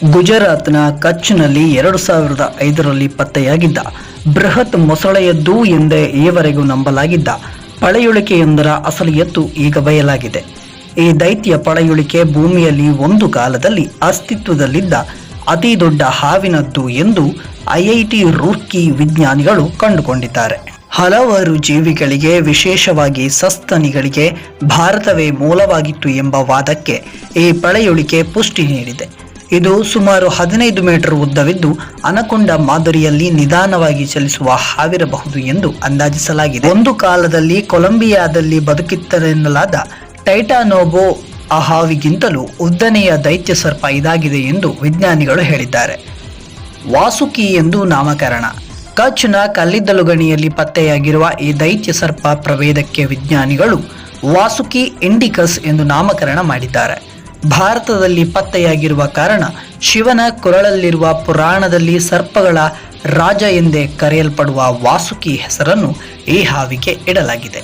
ಗುಜರಾತ್ನ ಕಚ್ನಲ್ಲಿ 2005ರಲ್ಲಿ ಪತ್ತೆಯಾಗಿದ್ದ ಬೃಹತ್ ಮೊಸಳೆಯದ್ದು ಎಂದೇ ಈವರೆಗೂ ನಂಬಲಾಗಿದ್ದ ಪಳೆಯುಳಿಕೆಯೊಂದರ ಅಸಲಿ ಎತ್ತು ಈಗ ಬಯಲಾಗಿದೆ. ಈ ದೈತ್ಯ ಪಳೆಯುಳಿಕೆ ಭೂಮಿಯಲ್ಲಿ ಒಂದು ಕಾಲದಲ್ಲಿ ಅಸ್ತಿತ್ವದಲ್ಲಿದ್ದ ಅತಿ ದೊಡ್ಡ ಹಾವಿನದ್ದು ಎಂದು ಐಐಟಿ ರೂರ್ಕಿ ವಿಜ್ಞಾನಿಗಳು ಕಂಡುಕೊಂಡಿದ್ದಾರೆ. ಹಲವಾರು ಜೀವಿಗಳಿಗೆ, ವಿಶೇಷವಾಗಿ ಸಸ್ತನಿಗಳಿಗೆ ಭಾರತವೇ ಮೂಲವಾಗಿತ್ತು ಎಂಬ ವಾದಕ್ಕೆ ಈ ಪಳೆಯುಳಿಕೆ ಪುಷ್ಟಿ ನೀಡಿದೆ. ಇದು ಸುಮಾರು 15 ಮೀಟರ್ ಉದ್ದವಿದ್ದು ಅನಕೊಂಡ ಮಾದರಿಯಲ್ಲಿ ನಿಧಾನವಾಗಿ ಚಲಿಸುವ ಹಾವಿರಬಹುದು ಎಂದು ಅಂದಾಜಿಸಲಾಗಿದೆ. ಒಂದು ಕಾಲದಲ್ಲಿ ಕೊಲಂಬಿಯಾದಲ್ಲಿ ಬದುಕಿತ್ತರೆನ್ನಲಾದ ಟೈಟಾನೋಬೋ ಆ ಹಾವಿಗಿಂತಲೂ ಉದ್ದನೆಯ ದೈತ್ಯ ಸರ್ಪ ಇದಾಗಿದೆ ಎಂದು ವಿಜ್ಞಾನಿಗಳು ಹೇಳಿದ್ದಾರೆ. ವಾಸುಕಿ ಎಂದು ನಾಮಕರಣ. ಕಚ್ನ ಕಲ್ಲಿದ್ದಲು ಗಣಿಯಲ್ಲಿ ಪತ್ತೆಯಾಗಿರುವ ಈ ದೈತ್ಯ ಸರ್ಪ ಪ್ರಭೇದಕ್ಕೆ ವಿಜ್ಞಾನಿಗಳು ವಾಸುಕಿ ಇಂಡಿಕಸ್ ಎಂದು ನಾಮಕರಣ ಮಾಡಿದ್ದಾರೆ. ಭಾರತದಲ್ಲಿ ಪತ್ತೆಯಾಗಿರುವ ಕಾರಣ ಶಿವನ ಕೊರಳಲ್ಲಿರುವ ಪುರಾಣದಲ್ಲಿ ಸರ್ಪಗಳ ರಾಜ ಎಂದೇ ಕರೆಯಲ್ಪಡುವ ವಾಸುಕಿ ಹೆಸರನ್ನು ಈ ಹಾವಿಗೆ ಇಡಲಾಗಿದೆ.